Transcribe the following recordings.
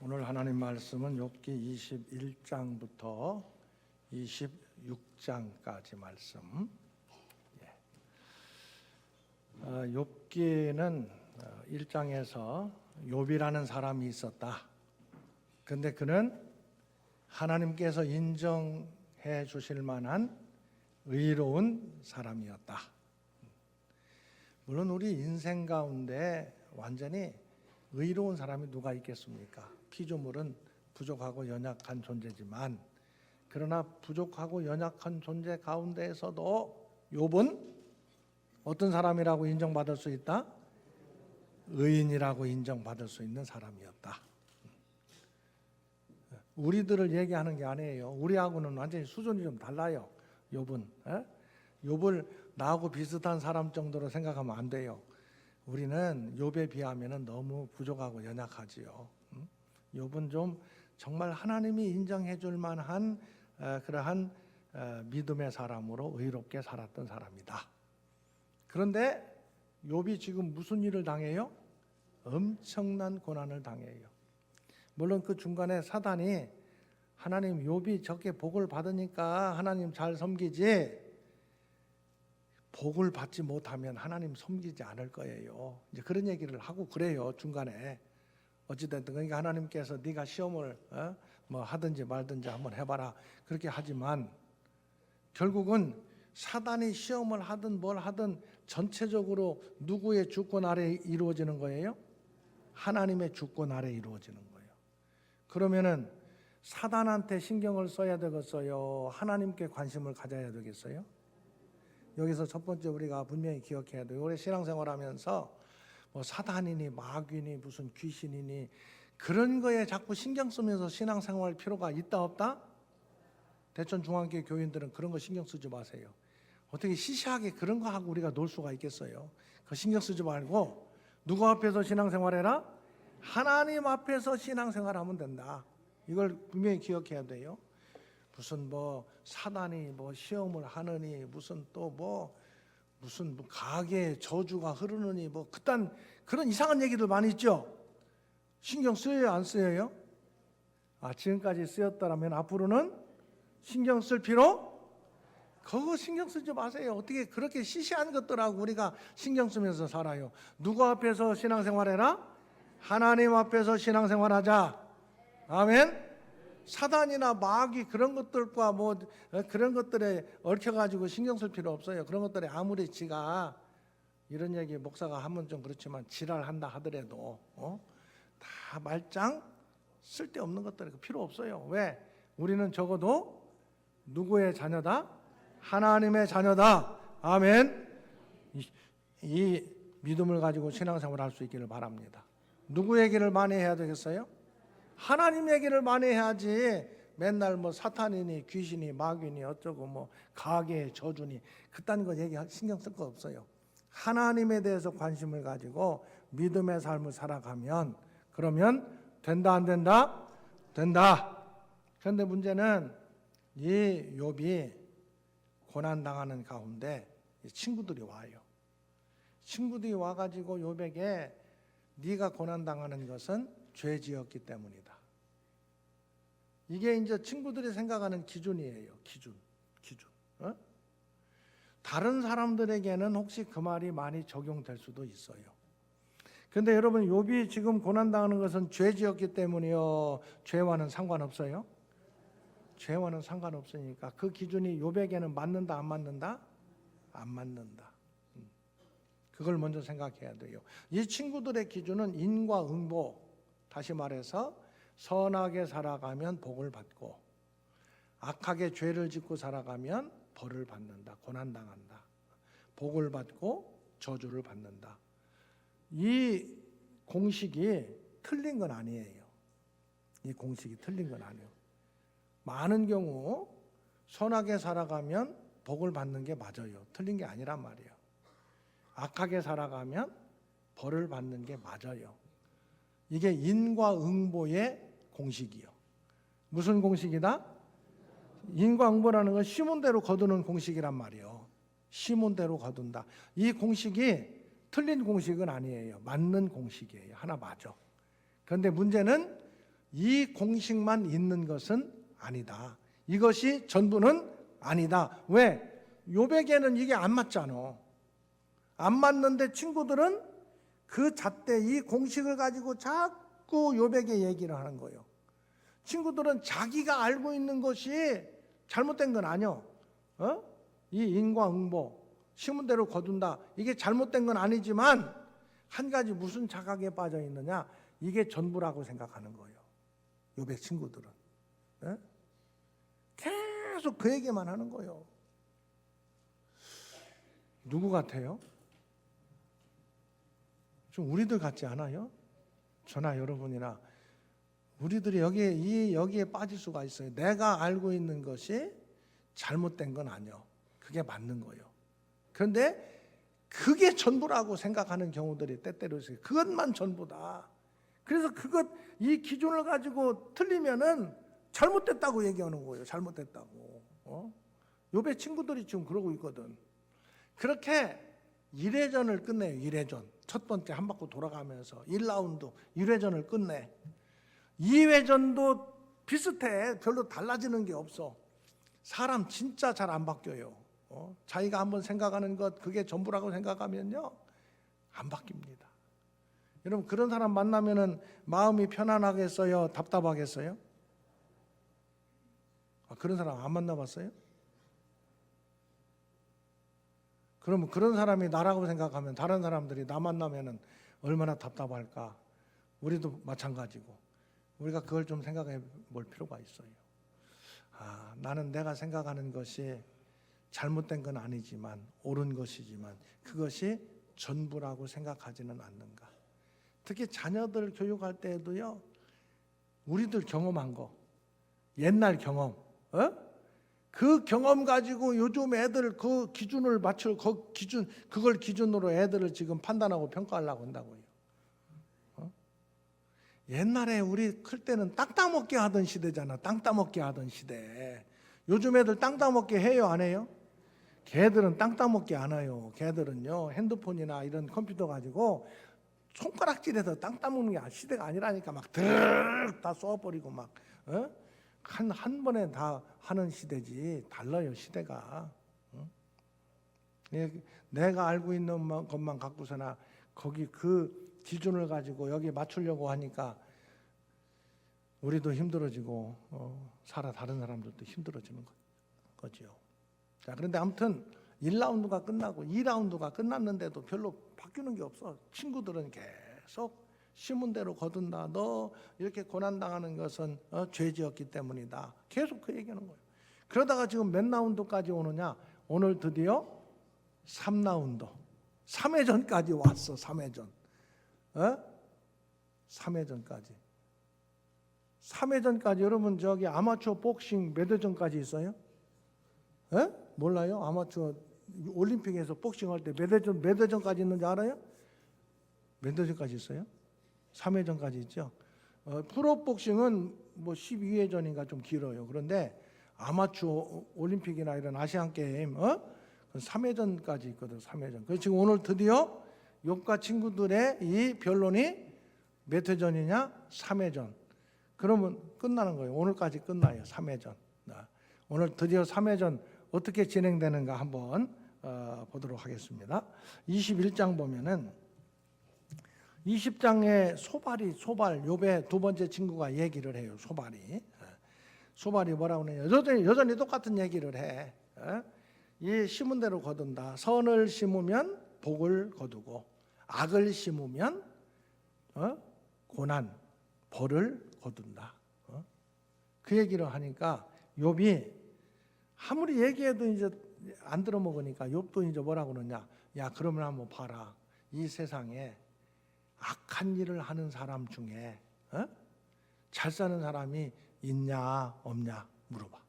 오늘 하나님 말씀은 욥기 21장부터 26장까지 말씀. 욥기는 1장에서 욥이라는 사람이 있었다. 근데 그는 하나님께서 인정해 주실 만한 의로운 사람이었다. 물론 우리 인생 가운데 완전히 의로운 사람이 누가 있겠습니까? 피조물은 부족하고 연약한 존재지만, 그러나 부족하고 연약한 존재 가운데에서도 욥은 어떤 사람이라고 인정받을 수 있다? 의인이라고 인정받을 수 있는 사람이었다. 우리들을 얘기하는 게 아니에요. 우리하고는 완전히 수준이 좀 달라요. 욥은 욥을 나하고 비슷한 사람 정도로 생각하면 안 돼요. 우리는 욥에 비하면 너무 부족하고 연약하지요. 욥은 좀 정말 하나님이 인정해 줄 만한 그러한 믿음의 사람으로 의롭게 살았던 사람이다. 그런데 욥이 지금 무슨 일을 당해요? 엄청난 고난을 당해요. 물론 그 중간에 사단이 하나님 욥이 저렇게 복을 받으니까 하나님 잘 섬기지, 복을 받지 못하면 하나님 섬기지 않을 거예요. 이제 그런 얘기를 하고 그래요. 중간에 어찌됐든 그러니까 하나님께서 네가 시험을 뭐 하든지 말든지 한번 해봐라 그렇게 하지만, 결국은 사단이 시험을 하든 뭘 하든 전체적으로 누구의 주권 아래 이루어지는 거예요? 하나님의 주권 아래 이루어지는 거예요. 그러면은 사단한테 신경을 써야 되겠어요? 하나님께 관심을 가져야 되겠어요? 여기서 첫 번째 우리가 분명히 기억해야 돼요. 우리 신앙생활하면서 뭐 사단이니 마귀니 무슨 귀신이니 그런 거에 자꾸 신경 쓰면서 신앙생활 필요가 있다 없다? 대천 중앙교회 교인들은 그런 거 신경 쓰지 마세요. 어떻게 시시하게 그런 거 하고 우리가 놀 수가 있겠어요? 그 신경 쓰지 말고 누구 앞에서 신앙생활해라? 하나님 앞에서 신앙생활하면 된다. 이걸 분명히 기억해야 돼요. 무슨 뭐 사단이 뭐 시험을 하느니 무슨 또 무슨 가게에 저주가 흐르느니 뭐 그딴 그런 이상한 얘기들 많이 있죠. 신경 쓰여요 안 쓰여요? 지금까지 쓰였다라면 앞으로는 신경 쓸 필요? 그거 신경 쓰지 마세요. 어떻게 그렇게 시시한 것들하고 우리가 신경 쓰면서 살아요? 누구 앞에서 신앙생활해라? 하나님 앞에서 신앙생활하자. 아멘. 사단이나 마귀 그런 것들과 뭐 그런 것들에 얽혀가지고 신경 쓸 필요 없어요. 그런 것들에 아무리 지가 이런 얘기 목사가 하면 좀 그렇지만 지랄한다 하더라도 다 말짱 쓸데없는 것들 필요 없어요. 왜? 우리는 적어도 누구의 자녀다? 하나님의 자녀다. 아멘. 이 믿음을 가지고 신앙생활을 할 수 있기를 바랍니다. 누구 얘기를 많이 해야 되겠어요? 하나님 얘기를 많이 해야지. 맨날 뭐 사탄이니 귀신이 마귀니 어쩌고 뭐 가게 저주니 그딴 거 얘기 신경 쓸 거 없어요. 하나님에 대해서 관심을 가지고 믿음의 삶을 살아가면 그러면 된다 안 된다? 된다. 그런데 문제는 이 욥이 고난당하는 가운데 친구들이 와요. 친구들이 와가지고 욥에게 네가 고난당하는 것은 죄지었기 때문이다. 이게 이제 친구들이 생각하는 기준이에요. 기준. 다른 사람들에게는 혹시 그 말이 많이 적용될 수도 있어요. 그런데 여러분 욥이 지금 고난당하는 것은 죄지었기 때문이요, 죄와는 상관없어요? 죄와는 상관없으니까 그 기준이 욥에게는 맞는다 안 맞는다? 안 맞는다. 그걸 먼저 생각해야 돼요. 이 친구들의 기준은 인과응보, 다시 말해서 선하게 살아가면 복을 받고 악하게 죄를 짓고 살아가면 벌을 받는다, 고난당한다. 복을 받고 저주를 받는다. 이 공식이 틀린 건 아니에요. 이 공식이 틀린 건 아니에요. 많은 경우 선하게 살아가면 복을 받는 게 맞아요. 틀린 게 아니란 말이에요. 악하게 살아가면 벌을 받는 게 맞아요. 이게 인과응보의 공식이요. 무슨 공식이다? 인과응보라는 건 심은 대로 거두는 공식이란 말이에요. 심은 대로 거둔다. 이 공식이 틀린 공식은 아니에요. 맞는 공식이에요. 하나 맞아. 그런데 문제는 이 공식만 있는 것은 아니다. 이것이 전부는 아니다. 왜? 욥에게는 이게 안 맞잖아. 안 맞는데 친구들은 그 잣대 이 공식을 가지고 자꾸 욥에게 얘기를 하는 거예요. 친구들은 자기가 알고 있는 것이 잘못된 건 아니요. 이 인과응보, 심은 대로 거둔다. 이게 잘못된 건 아니지만 한 가지 무슨 착각에 빠져 있느냐? 이게 전부라고 생각하는 거예요. 욥의 친구들은. 계속 그 얘기만 하는 거예요. 누구 같아요? 좀 우리들 같지 않아요? 저나 여러분이나 우리들이 여기에 빠질 수가 있어요. 내가 알고 있는 것이 잘못된 건 아니요. 그게 맞는 거예요. 그런데 그게 전부라고 생각하는 경우들이 때때로 있어요. 그것만 전부다. 그래서 이 기준을 가지고 틀리면은 잘못됐다고 얘기하는 거예요. 잘못됐다고. 욥의 친구들이 지금 그러고 있거든. 그렇게 1회전을 끝내요. 1회전. 첫 번째 한 바퀴 돌아가면서 1라운드 1회전을 끝내. 2회전도 비슷해. 별로 달라지는 게 없어. 사람 진짜 잘 안 바뀌어요. 자기가 한번 생각하는 것 그게 전부라고 생각하면요 안 바뀝니다. 여러분 그런 사람 만나면은 마음이 편안하겠어요? 답답하겠어요? 그런 사람 안 만나봤어요? 그러면 그런 사람이 나라고 생각하면 다른 사람들이 나 만나면은 얼마나 답답할까? 우리도 마찬가지고 우리가 그걸 좀 생각해 볼 필요가 있어요. 나는 내가 생각하는 것이 잘못된 건 아니지만 옳은 것이지만 그것이 전부라고 생각하지는 않는가? 특히 자녀들 교육할 때에도요. 우리들 경험한 거 옛날 경험 그 경험 가지고 요즘 애들 그 기준을 맞춰 그걸 기준으로 애들을 지금 판단하고 평가하려고 한다고요. 옛날에 우리 클 때는 땅 따먹게 하던 시대잖아. 땅 따먹게 하던 시대. 요즘 애들 땅 따먹게 해요, 안 해요? 걔들은 땅 따먹게 안 해요. 걔들은요 핸드폰이나 이런 컴퓨터 가지고 손가락질해서 땅 따먹는 게 시대가 아니라니까 막 다 쏘아버리고 막 한 번에 다 하는 시대지. 달라요 시대가. 내가 알고 있는 것만 갖고서나 거기 그 기준을 가지고 여기 맞추려고 하니까 우리도 힘들어지고 다른 사람들도 힘들어지는 거죠. 자, 그런데 아무튼 1라운드가 끝나고 2라운드가 끝났는데도 별로 바뀌는 게 없어. 친구들은 계속 심은 대로 거둔다. 너 이렇게 고난당하는 것은 죄지었기 때문이다. 계속 그 얘기하는 거예요. 그러다가 지금 몇 라운드까지 오느냐? 오늘 드디어 3라운드 3회전까지 왔어. 3회전 3회전까지 여러분 저기 아마추어 복싱 몇 회전까지 있어요? 몰라요? 아마추어 올림픽에서 복싱할 때 몇 회전까지 있는지 알아요? 몇 회전까지 있어요? 3회전까지 있죠. 프로 복싱은 뭐 12회전인가 좀 길어요. 그런데 아마추어 올림픽이나 이런 아시안 게임 3회전까지 있거든. 3회전. 그래서 지금 오늘 드디어 욥과 친구들의 이 변론이 몇 회전이냐? 3회전. 그러면 끝나는 거예요. 오늘까지 끝나요. 3회전. 오늘 드디어 3회전 어떻게 진행되는가 한번 보도록 하겠습니다. 21장 보면은 20장에 소발 욥의 두 번째 친구가 얘기를 해요. 소발이 뭐라고 하느냐? 여전히 똑같은 얘기를 해. 이 심은 대로 거둔다. 선을 심으면 복을 거두고 악을 심으면 고난, 벌을 거둔다. 그 얘기를 하니까 욥이 아무리 얘기해도 이제 안 들어먹으니까 욥도 이제 뭐라고 그러냐? 야, 그러면 한번 봐라. 이 세상에 악한 일을 하는 사람 중에 잘 사는 사람이 있냐 없냐 물어봐.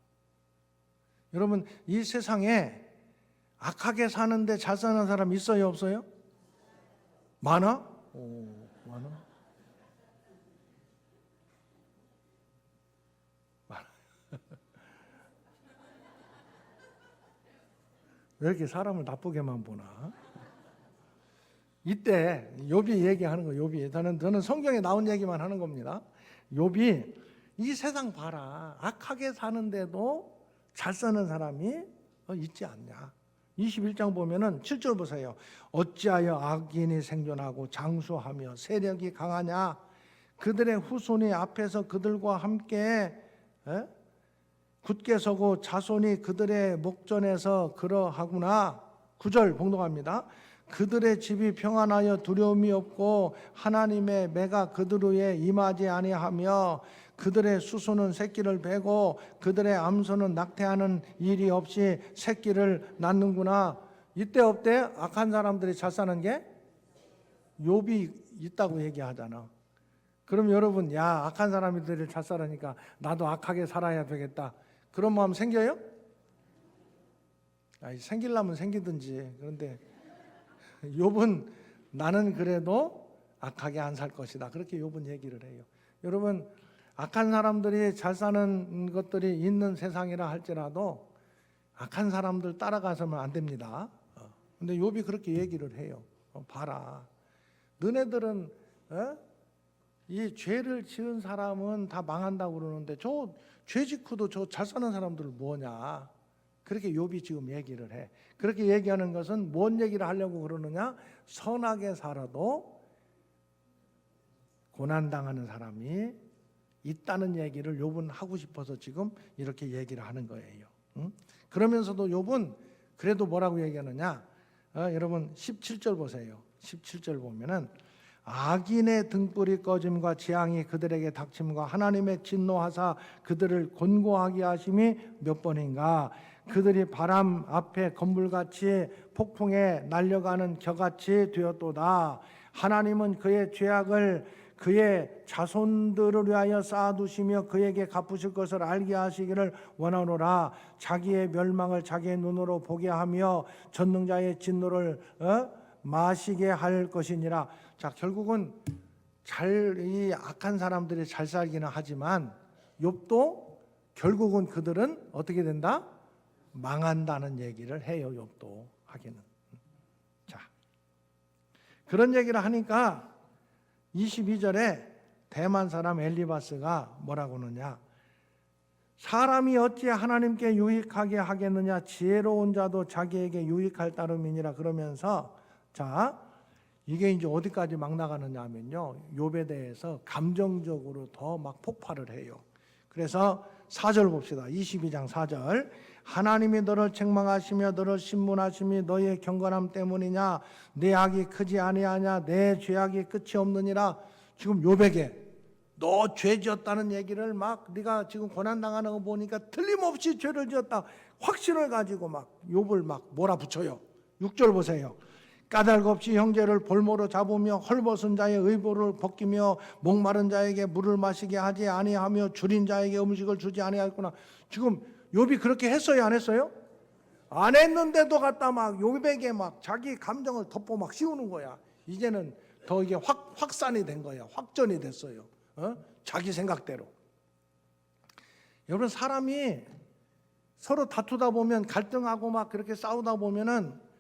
여러분 이 세상에 악하게 사는데 잘 사는 사람 있어요 없어요? 많아? 많아? 왜 이렇게 사람을 나쁘게만 보나? 이때 욥이 얘기하는 거, 욥이 저는 성경에 나온 얘기만 하는 겁니다. 욥이 이 세상 봐라. 악하게 사는데도 잘 사는 사람이 있지 않냐. 21장 보면은 7절 보세요. 어찌하여 악인이 생존하고 장수하며 세력이 강하냐. 그들의 후손이 앞에서 그들과 함께 굳게 서고 자손이 그들의 목전에서 그러하구나. 9절 봉독합니다. 그들의 집이 평안하여 두려움이 없고 하나님의 매가 그들 위에 임하지 아니하며 그들의 수소는 새끼를 베고 그들의 암소는 낙태하는 일이 없이 새끼를 낳는구나. 이때 없대 악한 사람들이 잘 사는 게 욥이 있다고 얘기하잖아. 그럼 여러분, 야, 악한 사람들이 잘 살으니까 나도 악하게 살아야 되겠다, 그런 마음 생겨요? 생기려면 생기든지. 그런데 욥은 나는 그래도 악하게 안 살 것이다, 그렇게 욥은 얘기를 해요. 여러분, 악한 사람들이 잘 사는 것들이 있는 세상이라 할지라도 악한 사람들 따라가서는 안 됩니다. 근데 욥이 그렇게 얘기를 해요. 봐라, 너네들은 이 죄를 지은 사람은 다 망한다고 그러는데 저 죄 짓고도 저 잘 사는 사람들은 뭐냐. 그렇게 욥이 지금 얘기를 해. 그렇게 얘기하는 것은 뭔 얘기를 하려고 그러느냐. 선하게 살아도 고난당하는 사람이 있다는 얘기를 욥은 하고 싶어서 지금 이렇게 얘기를 하는 거예요. 그러면서도 욥은 그래도 뭐라고 얘기하느냐. 여러분 17절 보세요. 17절 보면은 악인의 등불이 꺼짐과 재앙이 그들에게 닥침과 하나님의 진노하사 그들을 곤고하게 하심이 몇 번인가. 그들이 바람 앞에 건물같이 폭풍에 날려가는 겨같이 되었도다. 하나님은 그의 죄악을 그의 자손들을 위하여 쌓아두시며 그에게 갚으실 것을 알게 하시기를 원하노라. 자기의 멸망을 자기의 눈으로 보게 하며 전능자의 진노를 마시게 할 것이니라. 자, 결국은 이 악한 사람들이 잘 살기는 하지만 욥도 결국은 그들은 어떻게 된다? 망한다는 얘기를 해요. 욥도 하기는. 자, 그런 얘기를 하니까 22절에 대만 사람 엘리바스가 뭐라고 하느냐. 사람이 어찌 하나님께 유익하게 하겠느냐. 지혜로운 자도 자기에게 유익할 따름이니라. 그러면서 자, 이게 이제 어디까지 막 나가느냐 하면요, 욥에 대해서 감정적으로 더 막 폭발을 해요. 그래서 4절 봅시다. 22장 4절. 하나님이 너를 책망하시며 너를 신문하심이 너의 경건함 때문이냐. 내 악이 크지 아니하냐. 내 죄악이 끝이 없느니라. 지금 욥에게 너 죄 지었다는 얘기를 막 네가 지금 고난당하는 거 보니까 틀림없이 죄를 지었다 확신을 가지고 막 욥을 막 몰아붙여요. 6절 보세요. 까닭 없이 형제를 볼모로 잡으며 헐벗은 자의 의복을 벗기며 목마른 자에게 물을 마시게 하지 아니하며 줄인 자에게 음식을 주지 아니하였구나. 지금 욥이 그렇게 했어요, 안 했어요? 안 했는데도 갖다 막 욥에게 막 자기 감정을 덮어 막 씌우는 거야. 이제는 더 이게 확산이 된 거야. 확전이 됐어요. 자기 생각대로. 여러분, 사람이 서로 다투다 보면, 갈등하고 막 그렇게 싸우다 보면은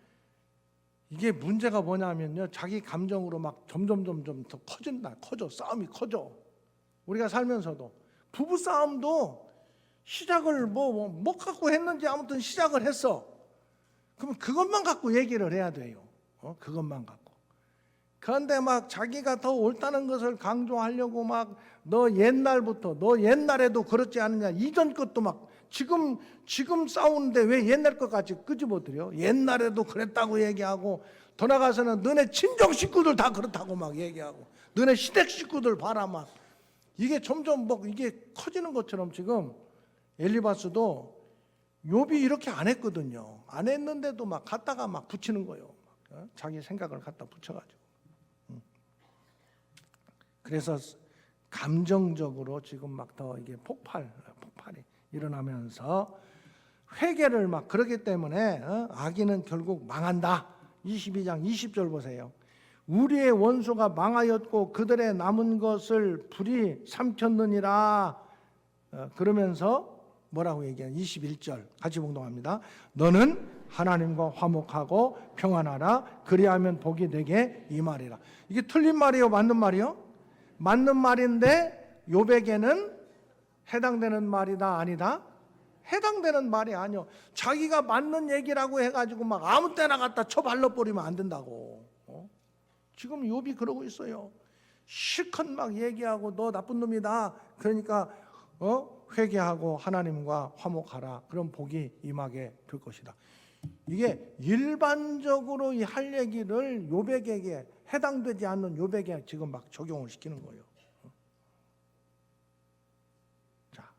이게 문제가 뭐냐면요, 자기 감정으로 막 점점 더 커진다. 싸움이 커져. 우리가 살면서도 부부 싸움도 시작을 뭐 갖고 했는지 아무튼 시작을 했어. 그럼 그것만 갖고 얘기를 해야 돼요. 그것만 갖고. 그런데 막 자기가 더 옳다는 것을 강조하려고 막 너 옛날부터, 너 옛날에도 그렇지 않느냐, 이전 것도 막 지금 싸우는데 왜 옛날 것까지 끄집어들여? 옛날에도 그랬다고 얘기하고, 더 나가서는 너네 친정 식구들 다 그렇다고 막 얘기하고, 너네 시댁 식구들 봐라 막. 이게 점점 뭐 이게 커지는 것처럼 지금 엘리바스도 욥이 이렇게 안 했거든요. 안 했는데도 막 갖다가 막 붙이는 거예요. 자기 생각을 갖다 붙여가지고. 그래서 감정적으로 지금 막 더 이게 폭발이 일어나면서 회개를 막 그러기 때문에 악인은 결국 망한다. 22장 20절 보세요. 우리의 원수가 망하였고 그들의 남은 것을 불이 삼켰느니라. 그러면서 뭐라고 얘기해요? 21절 같이 봉독합니다. 너는 하나님과 화목하고 평안하라. 그리하면 복이 내게 임하리라. 이게 틀린 말이에요, 맞는 말이요? 맞는 말인데 욥에게는 해당되는 말이다 아니다? 해당되는 말이 아니요. 자기가 맞는 얘기라고 해가지고 막 아무 때나 갖다 쳐발로 버리면 안 된다고. 지금 욥이 그러고 있어요. 실컷 막 얘기하고 너 나쁜 놈이다. 그러니까 회개하고 하나님과 화목하라. 그럼 복이 임하게 될 것이다. 이게 일반적으로 이 할 얘기를 욥에게 해당되지 않는 욥에게 지금 막 적용을 시키는 거예요. 자,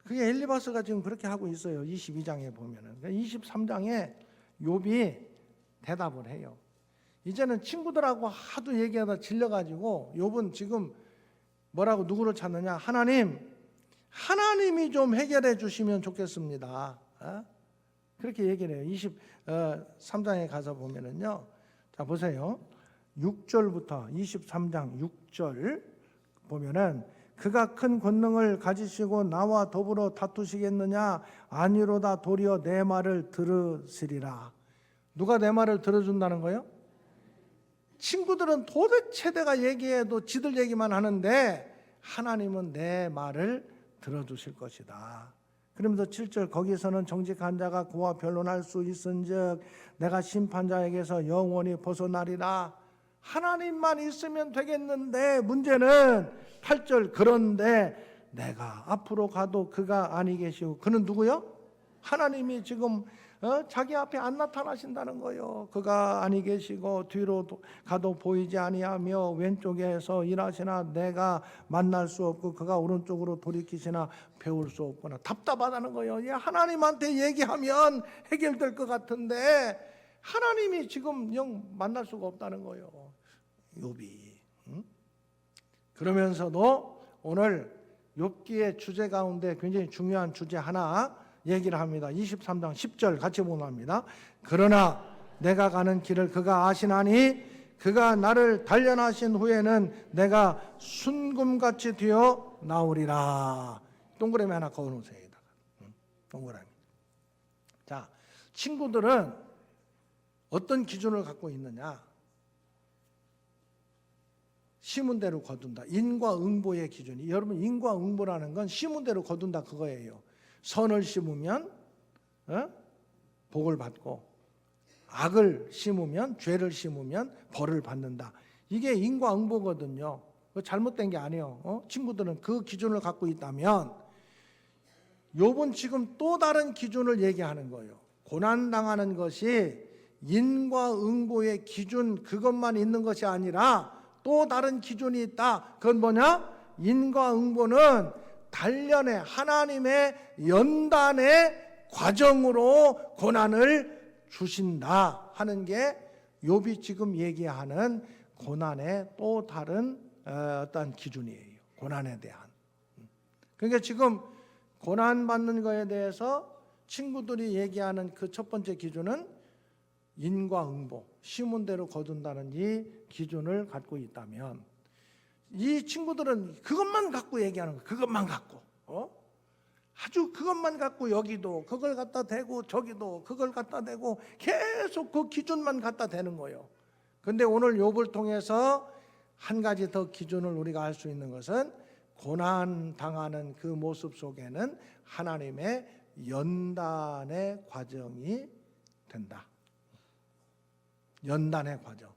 그게 엘리바스가 지금 그렇게 하고 있어요. 22장에 보면은. 23장에 욥이 대답을 해요. 이제는 친구들하고 하도 얘기하다 질려가지고 욥은 지금 뭐라고 누구를 찾느냐? 하나님이 좀 해결해 주시면 좋겠습니다. 그렇게 얘기를 해요. 23장에 가서 보면은요. 자, 보세요. 6절부터 23장 6절 보면은 그가 큰 권능을 가지시고 나와 더불어 다투시겠느냐? 아니로다 도리어 내 말을 들으시리라. 누가 내 말을 들어준다는 거예요? 친구들은 도대체 내가 얘기해도 지들 얘기만 하는데 하나님은 내 말을 들어주실 것이다. 그러면서 7절 거기서는 정직한 자가 그와 변론할 수 있은즉 내가 심판자에게서 영원히 벗어나리라. 하나님만 있으면 되겠는데 문제는 8절 그런데 내가 앞으로 가도 그가 아니 계시고 그는 누구요? 하나님이 지금 자기 앞에 안 나타나신다는 거예요. 그가 아니 계시고 뒤로 가도 보이지 아니하며 왼쪽에서 일하시나 내가 만날 수 없고 그가 오른쪽으로 돌이키시나 배울 수 없구나. 답답하다는 거예요. 하나님한테 얘기하면 해결될 것 같은데 하나님이 지금 영 만날 수가 없다는 거예요. 욥이. 그러면서도 오늘 욥기의 주제 가운데 굉장히 중요한 주제 하나 얘기를 합니다. 23장 10절 같이 보면 합니다. 그러나 내가 가는 길을 그가 아시나니 그가 나를 단련하신 후에는 내가 순금같이 되어 나오리라. 동그라미 하나 그어놓으세요. 동그라미. 자, 친구들은 어떤 기준을 갖고 있느냐? 심은 대로 거둔다. 인과 응보의 기준이. 여러분 인과 응보라는 건 심은 대로 거둔다 그거예요. 선을 심으면 복을 받고 악을 심으면 죄를 심으면 벌을 받는다. 이게 인과응보거든요. 잘못된 게 아니에요. 친구들은 그 기준을 갖고 있다면 욥은 지금 또 다른 기준을 얘기하는 거예요. 고난당하는 것이 인과응보의 기준 그것만 있는 것이 아니라 또 다른 기준이 있다. 그건 뭐냐? 인과응보는 단련의 하나님의 연단의 과정으로 고난을 주신다 하는 게 욥이 지금 얘기하는 고난의 또 다른 어떤 기준이에요. 고난에 대한. 그러니까 지금 고난 받는 거에 대해서 친구들이 얘기하는 그 첫 번째 기준은 인과응보, 심은 대로 거둔다는 이 기준을 갖고 있다면 이 친구들은 그것만 갖고 얘기하는 거예요. 그것만 갖고. 아주 그것만 갖고 여기도 그걸 갖다 대고 저기도 그걸 갖다 대고 계속 그 기준만 갖다 대는 거예요. 그런데 오늘 욥을 통해서 한 가지 더 기준을 우리가 알 수 있는 것은 고난 당하는 그 모습 속에는 하나님의 연단의 과정이 된다. 연단의 과정.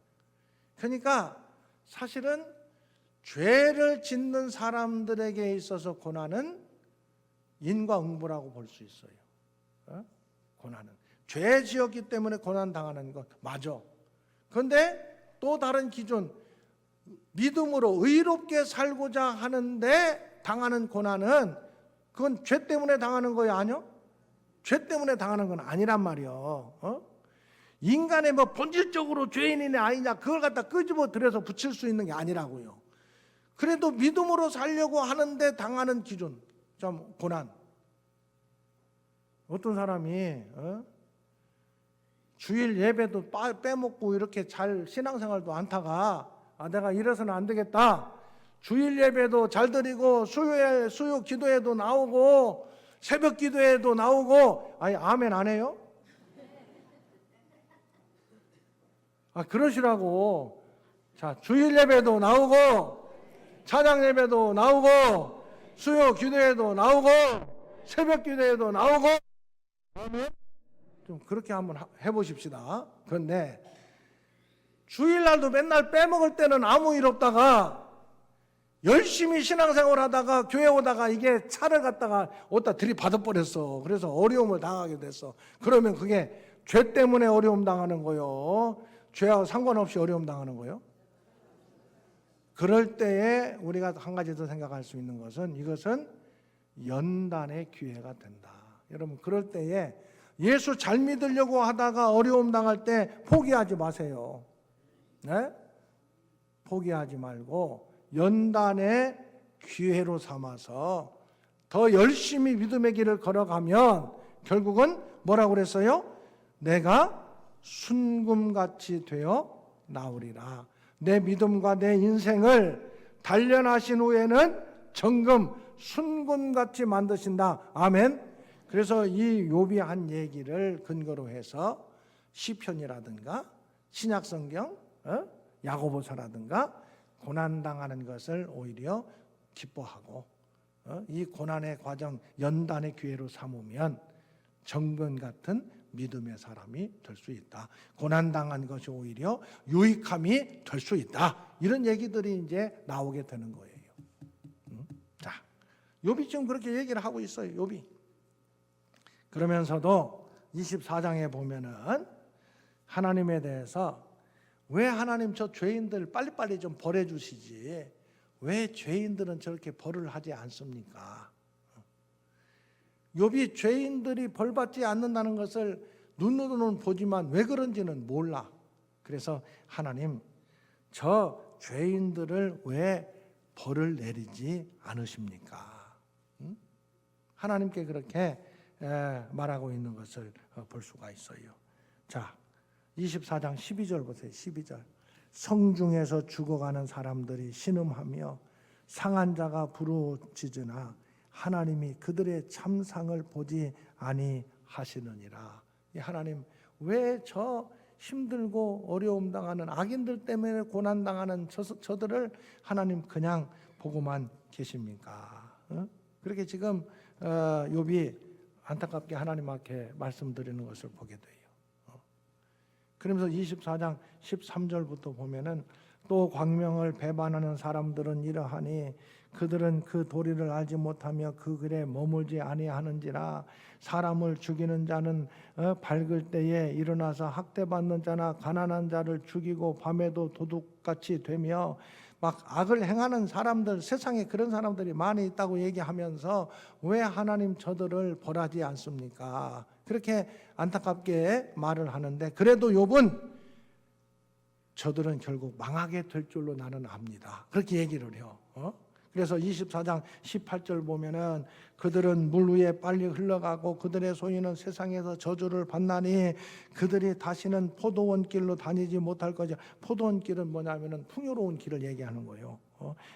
그러니까 사실은 죄를 짓는 사람들에게 있어서 고난은 인과응보라고 볼 수 있어요. 고난은 죄 지었기 때문에 고난 당하는 것 맞아. 그런데 또 다른 기준, 믿음으로 의롭게 살고자 하는데 당하는 고난은 그건 죄 때문에 당하는 거예요, 아니요? 죄 때문에 당하는 건 아니란 말이요. 인간의 뭐 본질적으로 죄인이냐 아니냐 그걸 갖다 끄집어 들여서 붙일 수 있는 게 아니라고요. 그래도 믿음으로 살려고 하는데 당하는 기준, 좀 고난. 어떤 사람이 주일 예배도 빼먹고 이렇게 잘 신앙생활도 안 타가 내가 이래서는 안 되겠다. 주일 예배도 잘 드리고 수요 기도에도 나오고 새벽 기도에도 나오고 아니 아멘 안 해요? 그러시라고. 자, 주일 예배도 나오고 찬양 예배도 나오고 수요 기도에도 나오고 새벽 기도에도 나오고 좀 그렇게 한번 해보십시다. 그런데 주일날도 맨날 빼먹을 때는 아무 일 없다가 열심히 신앙생활 하다가 교회 오다가 이게 차를 갖다가 어디다 들이받아버렸어. 그래서 어려움을 당하게 됐어. 그러면 그게 죄 때문에 어려움 당하는 거요? 죄하고 상관없이 어려움 당하는 거요? 그럴 때에 우리가 한 가지 더 생각할 수 있는 것은 이것은 연단의 기회가 된다. 여러분 그럴 때에 예수 잘 믿으려고 하다가 어려움 당할 때 포기하지 마세요. 네? 포기하지 말고 연단의 기회로 삼아서 더 열심히 믿음의 길을 걸어가면 결국은 뭐라고 그랬어요? 내가 순금같이 되어 나오리라. 내 믿음과 내 인생을 단련하신 후에는 정금 순금같이 만드신다. 아멘. 그래서 이 욥이 한 얘기를 근거로 해서 시편이라든가 신약성경 야고보서라든가 고난당하는 것을 오히려 기뻐하고 이 고난의 과정 연단의 기회로 삼으면 정금 같은 믿음의 사람이 될 수 있다. 고난당한 것이 오히려 유익함이 될 수 있다. 이런 얘기들이 이제 나오게 되는 거예요. 자, 욥이 지금 그렇게 얘기를 하고 있어요. 욥이. 그러면서도 24장에 보면은 하나님에 대해서 왜 하나님 저 죄인들 빨리빨리 좀 벌해 주시지 왜 죄인들은 저렇게 벌을 하지 않습니까? 욥이 죄인들이 벌받지 않는다는 것을 눈으로는 보지만 왜 그런지는 몰라. 그래서 하나님 저 죄인들을 왜 벌을 내리지 않으십니까? 하나님께 그렇게 말하고 있는 것을 볼 수가 있어요. 자, 24장 12절 보세요. 12절. 성중에서 죽어가는 사람들이 신음하며 상한 자가 부르짖으나 하나님이 그들의 참상을 보지 아니하시느니라. 하나님 왜 저 힘들고 어려움 당하는 악인들 때문에 고난 당하는 저들을 하나님 그냥 보고만 계십니까? 그렇게 지금 욥이 안타깝게 하나님 앞에 말씀드리는 것을 보게 돼요. 그러면서 24장 13절부터 보면은 또 광명을 배반하는 사람들은 이러하니 그들은 그 도리를 알지 못하며 그 길에 머물지 아니하는지라. 사람을 죽이는 자는 밝을 때에 일어나서 학대받는 자나 가난한 자를 죽이고 밤에도 도둑같이 되며 막 악을 행하는 사람들, 세상에 그런 사람들이 많이 있다고 얘기하면서 왜 하나님 저들을 벌하지 않습니까? 그렇게 안타깝게 말을 하는데 그래도 욥은 저들은 결국 망하게 될 줄로 나는 압니다. 그렇게 얘기를 해요. 그래서 24장 18절 보면은 그들은 물 위에 빨리 흘러가고 그들의 소유는 세상에서 저주를 받나니 그들이 다시는 포도원 길로 다니지 못할 것이야. 포도원 길은 뭐냐면은 풍요로운 길을 얘기하는 거예요.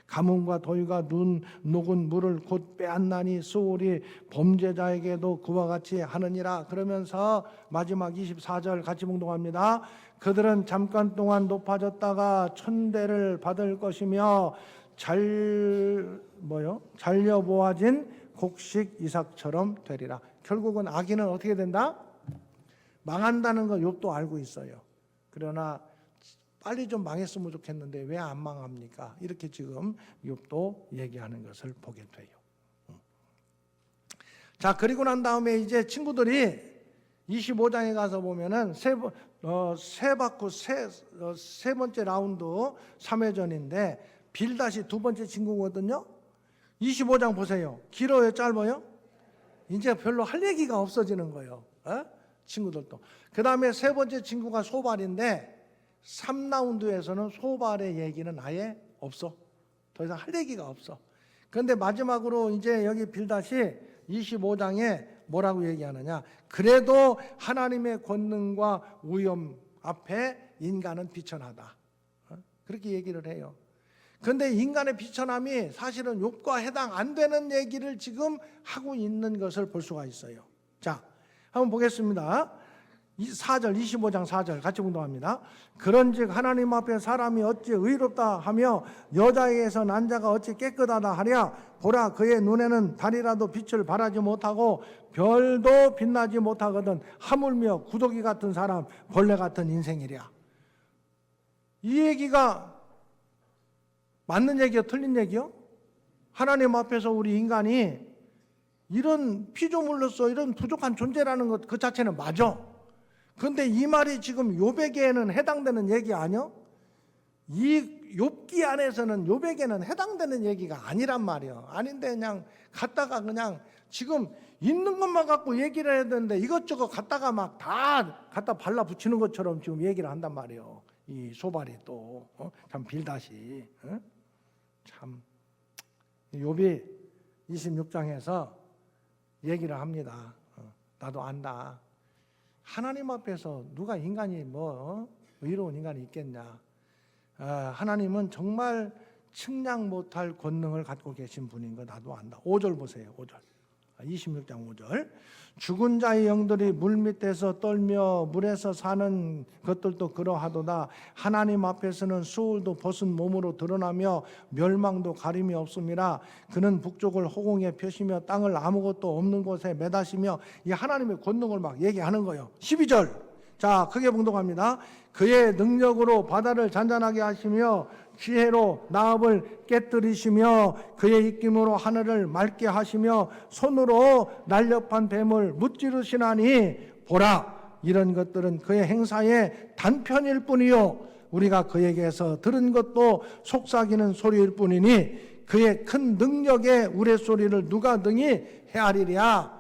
가뭄과 더위가 눈 녹은 물을 곧 빼앗나니 수월이 범죄자에게도 그와 같이 하느니라. 그러면서 마지막 24절 같이 봉독합니다. 그들은 잠깐 동안 높아졌다가 천대를 받을 것이며 잘려 모아진 곡식 이삭처럼 되리라. 결국은 악인은 어떻게 된다? 망한다는 걸 욥도 알고 있어요. 그러나 빨리 좀 망했으면 좋겠는데 왜 안 망합니까? 이렇게 지금 욥도 얘기하는 것을 보게 돼요. 자, 그리고 난 다음에 이제 친구들이 25장에 가서 보면은 세 번째 라운드 3회전인데 빌닷이 두 번째 친구거든요. 25장 보세요. 길어요, 짧아요? 이제 별로 할 얘기가 없어지는 거예요. 친구들도. 그 다음에 세 번째 친구가 소발인데 3라운드에서는 소발의 얘기는 아예 없어. 더 이상 할 얘기가 없어. 그런데 마지막으로 이제 여기 빌닷이 25장에 뭐라고 얘기하느냐? 그래도 하나님의 권능과 위엄 앞에 인간은 비천하다. 그렇게 얘기를 해요. 그런데 인간의 비천함이 사실은 욥과 해당 안 되는 얘기를 지금 하고 있는 것을 볼 수가 있어요. 자, 한번 보겠습니다. 4절 25장 4절 같이 운동합니다. 그런즉 하나님 앞에 사람이 어찌 의롭다 하며 여자에게서 난 자가 어찌 깨끗하다 하랴. 보라, 그의 눈에는 달이라도 빛을 발하지 못하고 별도 빛나지 못하거든 하물며 구더기 같은 사람, 벌레 같은 인생이랴. 이 얘기가 맞는 얘기요, 틀린 얘기요? 하나님 앞에서 우리 인간이 이런 피조물로서 이런 부족한 존재라는 것 그 자체는 맞아. 그런데 이 말이 지금 욥에게는 해당되는 얘기 아니요? 이 욥기 안에서는 욥에게는 해당되는 얘기가 아니란 말이에요. 아닌데 그냥 갖다가 그냥 지금 있는 것만 갖고 얘기를 해야 되는데 이것저것 갖다가 막 다 갖다 발라 붙이는 것처럼 지금 얘기를 한단 말이에요. 이 소발이 또 참 빌다시 참 욥이 26장에서 얘기를 합니다. 나도 안다. 하나님 앞에서 누가 인간이 의로운 인간이 있겠냐. 하나님은 정말 측량 못할 권능을 갖고 계신 분인 거 나도 안다. 5절 보세요. 5절. 26장 5절. 죽은 자의 영들이 물 밑에서 떨며 물에서 사는 것들도 그러하도다. 하나님 앞에서는 수울도 벗은 몸으로 드러나며 멸망도 가림이 없음이라. 그는 북쪽을 호공에 펴시며 땅을 아무것도 없는 곳에 매다시며, 이 하나님의 권능을 막 얘기하는 거예요. 12절. 자, 크게 봉독합니다. 그의 능력으로 바다를 잔잔하게 하시며 지혜로 나합을 깨뜨리시며 그의 입김으로 하늘을 맑게 하시며 손으로 날렵한 뱀을 무찌르시나니 보라, 이런 것들은 그의 행사의 단편일 뿐이요 우리가 그에게서 들은 것도 속삭이는 소리일 뿐이니 그의 큰 능력의 우레소리를 누가 능히 헤아리랴.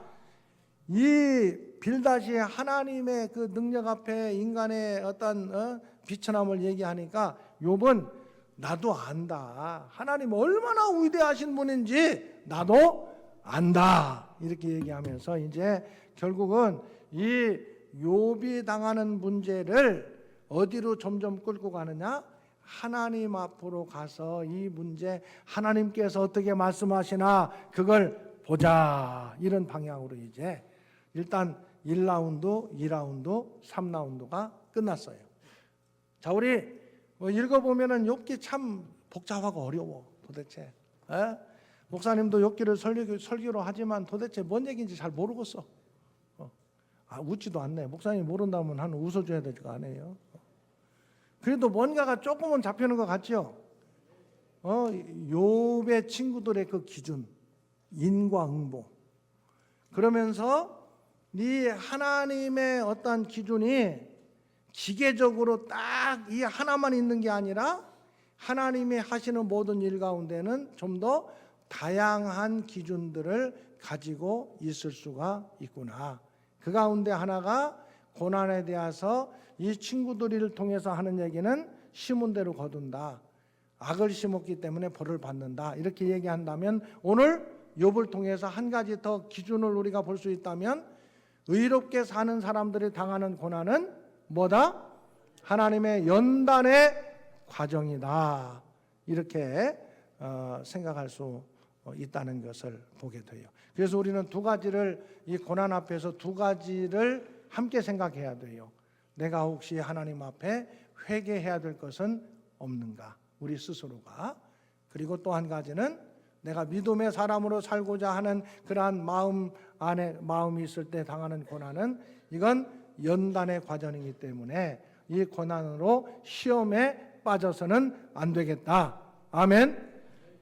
이 빌다시의 하나님의 그 능력 앞에 인간의 어떤 비천함을 얘기하니까 욥은 나도 안다. 하나님 얼마나 위대하신 분인지 나도 안다. 이렇게 얘기하면서 이제 결국은 이 욥이 당하는 문제를 어디로 점점 끌고 가느냐? 하나님 앞으로 가서 이 문제 하나님께서 어떻게 말씀하시나 그걸 보자. 이런 방향으로 이제 일단 1라운드, 2라운드, 3라운드가 끝났어요. 자, 우리 읽어보면은 욥기 참 복잡하고 어려워 도대체. 목사님도 욥기를 설교로 하지만 도대체 뭔 얘기인지 잘 모르겠어. 웃지도 않네. 목사님 모른다면 한 웃어줘야 될 거 아니에요. 그래도 뭔가가 조금은 잡히는 것 같죠. 욥의 친구들의 그 기준, 인과응보. 그러면서 이 하나님의 어떤 기준이 기계적으로 딱 이 하나만 있는 게 아니라 하나님이 하시는 모든 일 가운데는 좀 더 다양한 기준들을 가지고 있을 수가 있구나. 그 가운데 하나가 고난에 대해서 이 친구들을 통해서 하는 얘기는 심은 대로 거둔다. 악을 심었기 때문에 벌을 받는다. 이렇게 얘기한다면 오늘 욥을 통해서 한 가지 더 기준을 우리가 볼 수 있다면 의롭게 사는 사람들이 당하는 고난은 뭐다? 하나님의 연단의 과정이다. 이렇게 생각할 수 있다는 것을 보게 돼요. 그래서 우리는 두 가지를 이 고난 앞에서 두 가지를 함께 생각해야 돼요. 내가 혹시 하나님 앞에 회개해야 될 것은 없는가? 우리 스스로가. 그리고 또 한 가지는 내가 믿음의 사람으로 살고자 하는 그러한 마음이 있을 때 당하는 고난은 이건 연단의 과정이기 때문에 이 고난으로 시험에 빠져서는 안 되겠다. 아멘.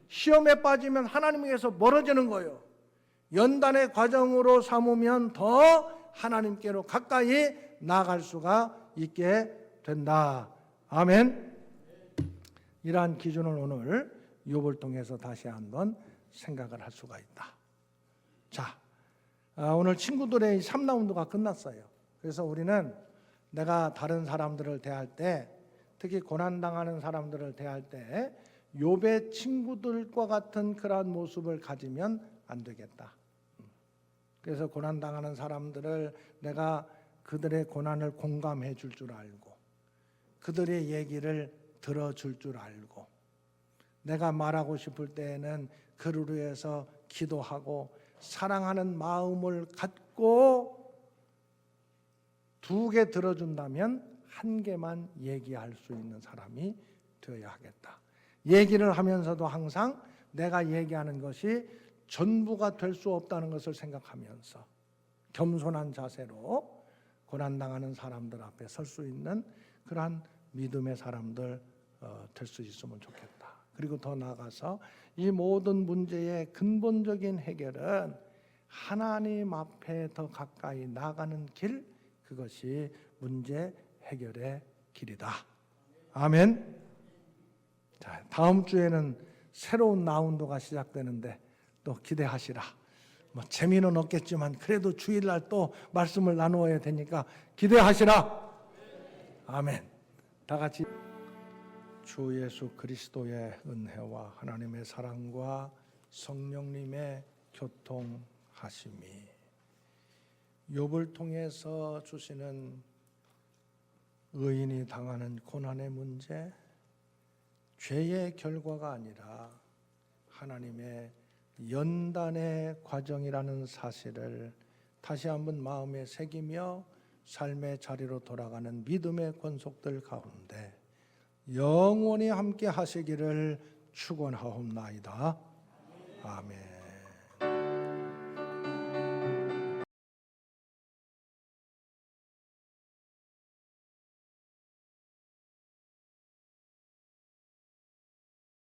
시험에 빠지면 하나님께서 멀어지는 거예요. 연단의 과정으로 삼으면 더 하나님께로 가까이 나아갈 수가 있게 된다. 아멘. 이러한 기준을 오늘 욥을 통해서 다시 한번 생각을 할 수가 있다. 자, 오늘 친구들의 3라운드가 끝났어요. 그래서 우리는 내가 다른 사람들을 대할 때, 특히 고난당하는 사람들을 대할 때 욥의 친구들과 같은 그러한 모습을 가지면 안 되겠다. 그래서 고난당하는 사람들을 내가 그들의 고난을 공감해 줄 줄 알고 그들의 얘기를 들어줄 줄 알고 내가 말하고 싶을 때에는 그를 위해서 기도하고 사랑하는 마음을 갖고 2개 들어준다면 1개만 얘기할 수 있는 사람이 되어야 하겠다. 얘기를 하면서도 항상 내가 얘기하는 것이 전부가 될 수 없다는 것을 생각하면서 겸손한 자세로 고난당하는 사람들 앞에 설 수 있는 그러한 믿음의 사람들 될 수 있으면 좋겠다. 그리고 더 나아가서 이 모든 문제의 근본적인 해결은 하나님 앞에 더 가까이 나가는 길, 그것이 문제 해결의 길이다. 아멘. 자, 다음 주에는 새로운 라운드가 시작되는데 또 기대하시라. 뭐 재미는 없겠지만 그래도 주일날 또 말씀을 나누어야 되니까 기대하시라. 아멘. 다 같이 주 예수 그리스도의 은혜와 하나님의 사랑과 성령님의 교통하심이 욥을 통해서 주시는 의인이 당하는 고난의 문제, 죄의 결과가 아니라 하나님의 연단의 과정이라는 사실을 다시 한번 마음에 새기며 삶의 자리로 돌아가는 믿음의 권속들 가운데 영원히 함께 하시기를 축원하옵나이다. 아멘.